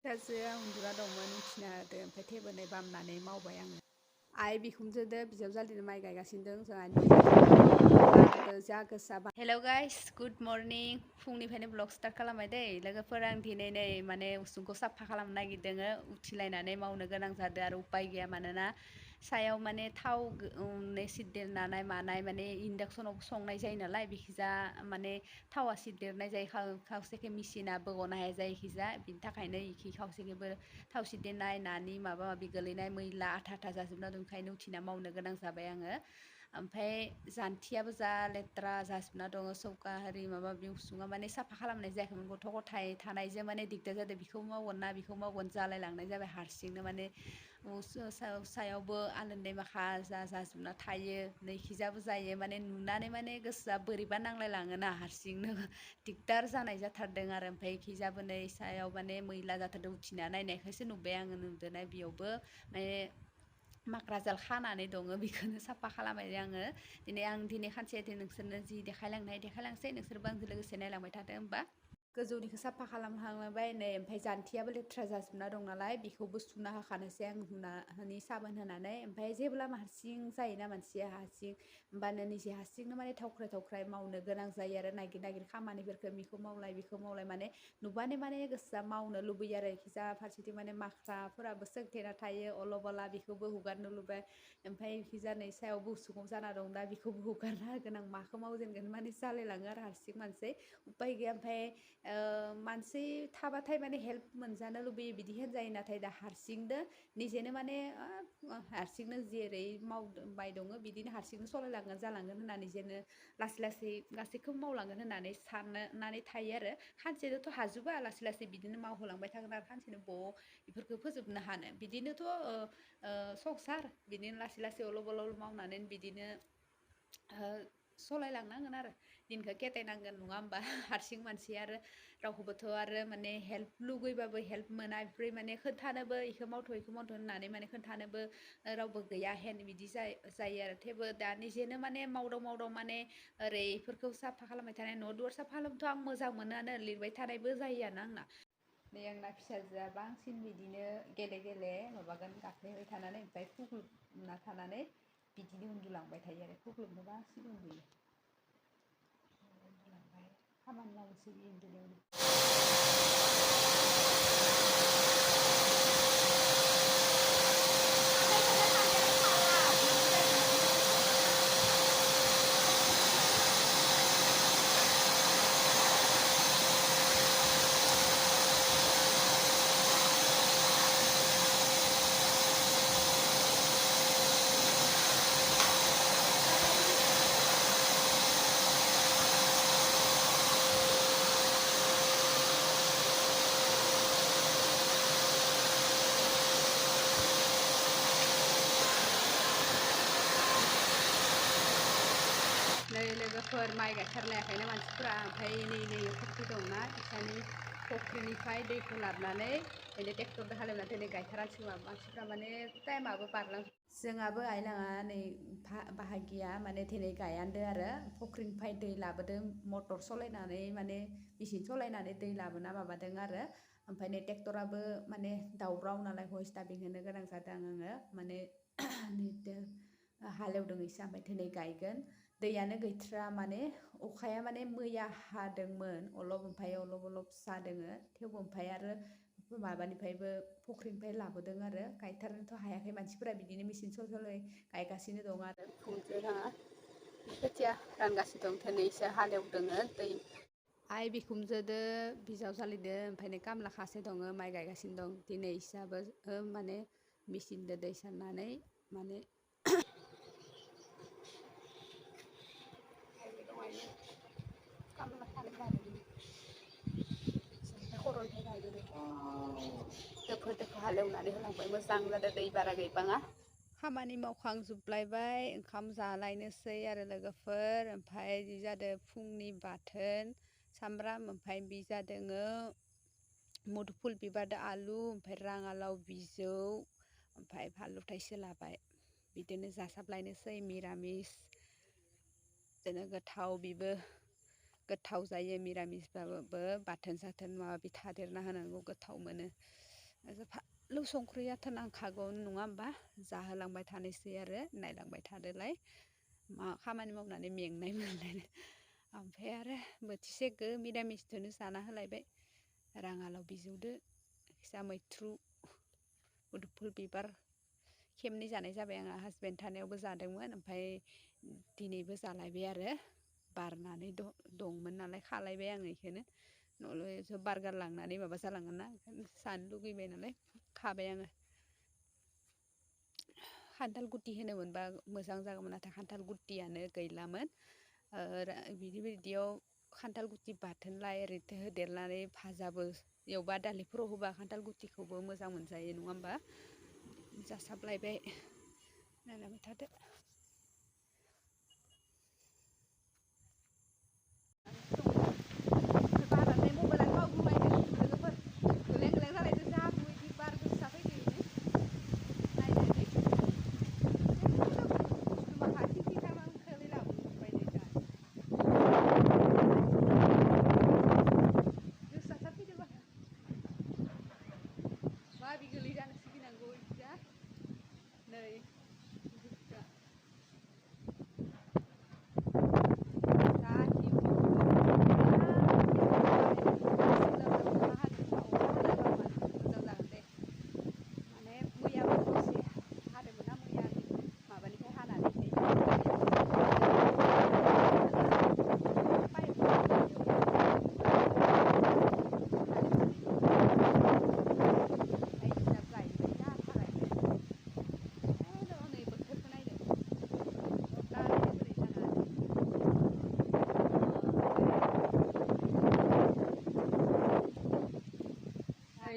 फिसाजोआ उन्दुना दंमोन उथिना होदो ओमफ्राय थेबोनै बामनानै मावबाय आङो। आइ बिखुनजोदो बिजावजालिजों माइ गायगासिनो दं जोंहानि बारबो जा गोसा हेल' गाइस गुड मर्निं फुंनिफ्रायनो ब्लग स्टार्ट खालामबाय दै लोगोफोर आं दिनै नै माने उसुंखौ साफा खालामनो नागिरदों उथिलायनानै मावनो गोनां जादों आरो उपाय गैया मानोना सायाव माने थाव सिरदेरनाय मानाय माने इन्डाक्सनावबो संनाय जायो नालाय बिखिजा माने थावा सिरदेरनाय जायो खावसेखै मेसिनाबो गनो हाया जायो इखिजा बिनि थाखायनो इखि खावसेखैबो थाव सिरदेरनाय नानि माबा माबि गोलैनाय मैला आथा आथा जाजोबना दं ओंखायनो उथिना मावनो गोनां जाबाय आङो। ओमफ्राय जान्थियाबो जा लेथ्रा जाजोबना दङ सौका हारि माबा माबि उसुङा माने साफा खालामनाय जायाखैमोन गथ' गथाय थानायजों माने दिगदार जादों बेखौ मावगोन ना बेखौ मावगोन जालायलांनाय जाबाय हारसिंनो माने सायावबो आलुन्दै माखा जाजोबना थायो नैखिजाबो जायो माने नुनानै माने गोसोआ बोरैबा नांलायलाङोना हारसिंनो दिगदार जानाय जाथारदों आरो ओमफ्राय इखिजाबो नै सायाव माने मैला जाथारदों उथिना नायनायखायसो नुबाय आङो नुदोंना बेयावबो माने माख्राजाल खानानै दङ बेखौनो साफा खालामबाय आङो दिनै खानसे नोंसोरनो जि देखायलांसै नोंसोरबो आंजों लोगोसे नायलांबाय थादो होमबा। गोजौनिखौ साफा खालामहांबाय नै ओमफ्राय जान्थियाबो लेथ्रा जाजोबना दं नालाय बेखौबो सुना होखानोसै आं हुनानै साबोन होनानै ओमफ्राय जेब्ला हारसिं जायोना मानसिया हारसिं होमबानो निजे हारसिंनो माने थावख्राय मावनो गोनां जायो आरो नागिर खामानिफोरखौ बेखौ मावलाय माने नुबानो माने गोसोआ मावनो लुबैयो आरो इखिजा फारसेथिं माने माख्राफोराबो सोंथेना थायो अल'ब अला बेखौबो हुगारनो लुबाय ओमफ्राय इखिजा नै सायावबो उसुङाव जाना दं दा बेखौबो हुगारना होगोन आं माखौ मावजेनगोन माने जालायलाङो आरो हारसिं मानसि उपाय गैया ओमफ्राय मानसि थाबाथाय माने हेल्प मोनजानो लुबैयो बिदि होनजायो नाथाय दा हारसिंदो निजेनो माने हारसिंनो जेरै मावबाय दङ बिदिनो हारसिंनो सालायलांगोन जालांगोन होननानै जेनो लासै गासैखौबो मावलांगोन होननानै साननानै थायो आरो खानसेजोंथ' हाजोबा लासै लासै बिदिनो मावहोलांबाय थागोन आरो खानसेनो बेफोरखौ फोजोबनो हानो बिदिनोथ' संसार बिदिनो लासै अल'ब मावनानै बिदिनो सलायलांनांगोन आरो दिनखौ केटायनांगोन नङा होमबा हारसिं मानसि आरो रावखौबोथ' आरो माने हेल्प लुगैबाबो हेल्प मोना बेफोर माने खोन्थानोबो इखौ मावथ' होननानै माने खोन्थानोबो रावबो गैया हेन बिदि जायो आरो थेवबो दा निजेनो माने मावदाव माने ओरै इफोरखौ साफा खालामबाय थानाय न' दुवार साफा खालामथ' आं मोजां मोनोआनो लिरबाय थानायबो जायोआनो आंना नै आंना फिसाजोआ बांसिन बिदिनो गेले माबागोन गाफ्लेबाय थानानै ओमफ्राय खुग्लुबना थानानै बिदिनो उन्दुलांबाय थायो आरो खुग्लुबनो बांसिन उन्दुयो खामानि मावनोसै उन्दुनायावनो नै लोगोफोर माइ गायथारलायाखैना मानसिफोरा ओमफ्राय नै फुख्रि दंना बिसानि फुख्रिनिफ्राय दैखौ लाबोनानै ओरै ट्रेक्टरजों हालेवना दिनै गायथारासै मानसिफ्रा माने टाइमाबो बारलां जोंहाबो आइलाङा नै बाहागिया माने दिनै गायान्दो आरो फुख्रिनिफ्राय दै लाबोदों मटर सालायनानै माने मेचिन सालायनानै दै लाबोना माबादों आरो ओमफ्राय नै ट्रेक्टराबो माने दावराव नालाय भइस डाबिं होनो गोनां जादों आङो माने हालेवदों एसे ओमफ्राय दिनै गायगोन दैयानो गैथ्रा माने अखाया माने मैया हादोंमोन ओमफ्राय अलप जादोङो थेवबो ओमफ्राय आरो माबानिफ्रायबो फुख्रिनिफ्राय लाबोदों आरो गायथारनोथ' हायाखै मानसिफोरा बिदिनो मेचिन सालाय गायगासिनो दं आरो खोथिया रानगासिनो दं दिनैसो हालेवदोङो दै आइ बिखुनजोदो बिजावजालिदो ओमफ्राय खामला खासे दङ माइ गायगासिनो दं दिनै इसाबो माने मेचिनजों दै सारनानै माने दोखो हालेवनानै होलांबाय मोजां जादों दै बारा गैबाङा खामानि मावखांजोबलायबाय ओंखाम जालायनोसै आरो लोगोफोर ओमफ्राय जि जादों फुंनि बाथोन सामब्राम ओमफ्राय बि जादोङो मुदुफुल बिबारदो आलु ओमफ्राय राङालाव बिजौ ओमफ्राय फानलु थाइसे लाबाय बिदिनो जासाबलायनोसै मिरामिस बिदिनो गोथाव बेबो गोथाव जायो मिरामिसबाबो बाथोन साथोन माबा माबि थादेरना होनांगौ गोथाव मोनो फानलु संख्रियाथ' नांखागौ नङा होमबा जाहोलांबाय थानोसै आरो नायलांबाय थादोलाय मा खामानि मावनानै मेंनाय मोनलाय ओमफ्राय आरो बोथिसे मिरामिसखौनो जाना होलायबाय राङालाव बिजौदो जा मैथ्रु मुदुफुल बिबार खेबनै जानाय जाबाय आंहा हासबेन्ड थानायावबो जादोंमोन ओमफ्राय दिनैबो जालायबाय आरो बारनानै दंमोन नालाय खालायबाय आङो बेखौनो न'आवल' बारगार लांनानै माबा जालांगोन ना जानो लुगैबाय नालाय खाबाय आङो खान्थाल गुटि होनोमोनबा मोजां जागौमोन नाथाय खान्थाल गुटियानो गैलामोन बिदि बायदियाव खान्थाल गुथि बाथोनलाय ओरैथो होदेरनानै भाजाबो एवबा दालिफोराव होबा खान्थाल गुथिखौबो मोजां मोनजायो नङा होमबा जासाबलायबाय नायलांबाय थादो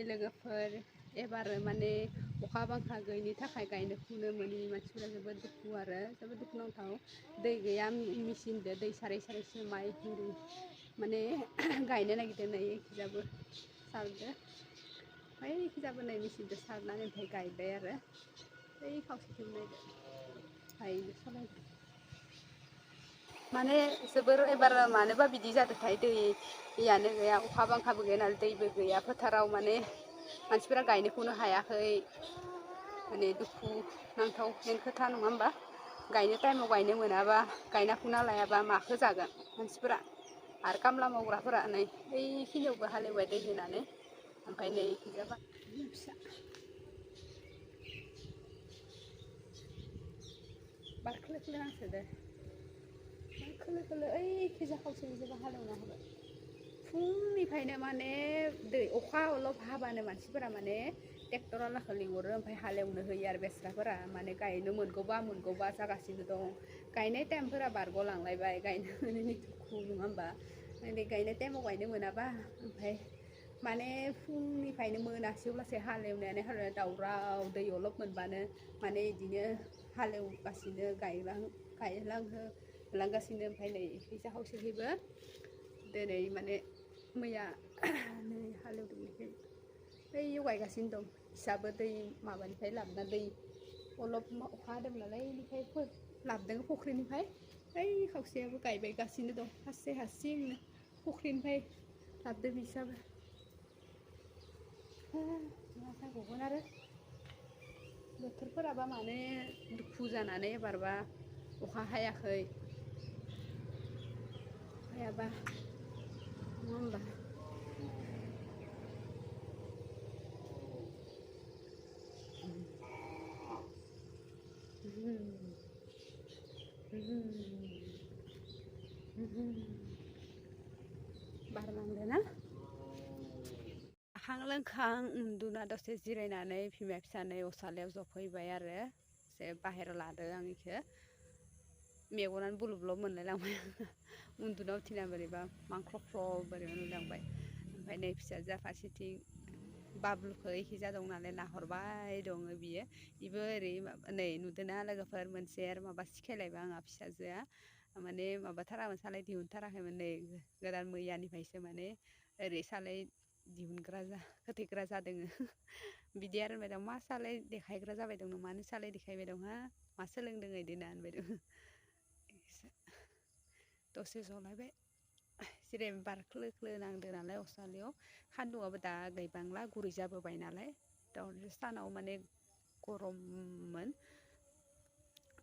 लोगोफोर एबार माने अखा बांखा गैयिनि थाखाय गायनो फुनो मोनि मानसिफोरा जोबोद दुखु आरो जोबोद दुखुनांथाव दै गैया मेचिनजों दै सारै सारैसो माइ हिरि माने गायनो नागिरदों नै एखिजाबो सारदो ओमफ्राय एखिजाबो नै मेचिनजों सारनानै ओमफ्राय गायबाय आरो बै खावसेथिं नायदो गायनो सालायदों माने जोबोर एबार मानोबा बिदि जादोंथाय दैयानो गैया अखा बांखाबो गैया नालाय दैबो गैया फोथाराव माने मानसिफोरा गायनोखौनो हायाखै माने दुखु नांथाव मेन खोथा नङा होमबा गायनो टाइमाव गायनो मोनाबा गायना फुना लायाबा माखो जागोन मानसिफोरा आरो खामला मावग्राफोरा नै बैखिनियावबो हालेवबाय दै होनानै ओमफ्राय नै इखिजाबा फिसा बार खोलो खोलो नांसोदो खोलो खोलो ओइखिजा खावसेनिजोंबो हालेवना होबाय फुंनिफ्रायनो माने दै अखाल' हाबानो मानसिफोरा माने ट्रेक्टरआवलाखौ लिंहरो ओमफ्राय हालेवनो होयो आरो बेस्राफोरा माने गायनो मोनगौबा मोनगौबा जागासिनो दं गायनाय टाइमफोरा बारग'लांलायबाय गायनो मोनैनि दुखु नङा होमबा गायनाय टाइमाव गायनो मोनाबा ओमफ्राय माने फुंनिफ्रायनो मोनासेयावलासे हालेवनायानो दावराव दै अलप मोनबानो माने बिदिनो हालेवगासिनो गायलांगासिनो ओमफ्राय नै फैसा खावसेखैबो दिनै माने मैया नै हालेवदोंमोन बैयाव गायगासिनो दं फिसाबो दै माबानिफ्राय लाबोना दै अलप अखा हादों नालाय बेनिफ्राय लाबोदों फुख्रिनिफ्राय ओइ खावसेयाबो गायबायगासिनो दं हारसिंनो फुख्रिनिफ्राय लाबोदो बिसाबो मा जाबावगोन आरो बोथोरफोराबा माने दुखु जानानै एबारबा अखा हायाखै हायाबा नङा होमबा बार नांदो ना जाखां लोंखां उन्दुना दसे जिरायनानै बिमा फिसानै असालायाव जफैबाय आरो एसे बाहेरायाव लादो आं इखौ मेगनानो बुलब बुलब मोनलायलांबाय उन्दुना उथिना बोरैबा मांख्रफ्र' बोरैबा नुलांबाय ओमफ्राय नै फिसाजोआ फारसेथिं बाबलुखौ इखिजा दं नालाय नाहरबाय दङ बियो बेबो ओरै नै नुदोंना लोगोफोर मोनसे आरो माबा सिखायलायबाय आंहा फिसाजोआ माने माबाथारामोन सालाय दिहुनथाराखैमोन नै गोदान मैयानिफ्रायसो माने ओरै सालाय दिहुनग्रा होथेग्रा जादों बिदि आरो होनबाय दं मा सालाय देखायग्रा जाबाय दं मानो सालाय देखायबाय दं हा मा सोलोंदों इदि होनना होनबाय दं दसे जलायबाय जेरै बार खोलो खोलो नांदो नालाय असालियाव सान्दुंआबो दा गैबांला गुरै जाबोबाय नालाय सानाव माने गरममोन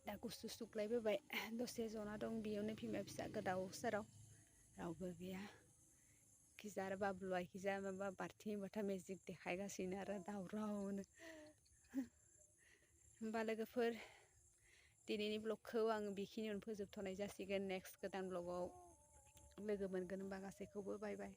दा गुसु सुग्लायबोबाय दसे जना दं बेयावनो बिमा फिसा गोदाव सोराव रावबो गैया खिजा आरो बाबुआ खिजा माबा बारथिं बाथा मेजिक देखायगासिनो आरो दावरावनो होमबा लोगोफोर दिनैनि ब्लगखौ आं बेखिनियावनो फोजोबथ'नाय जासिगोन नेक्स्ट गोदान ब्लगाव लोगो मोनगोन होनबा गासैखौबो बाय बाय।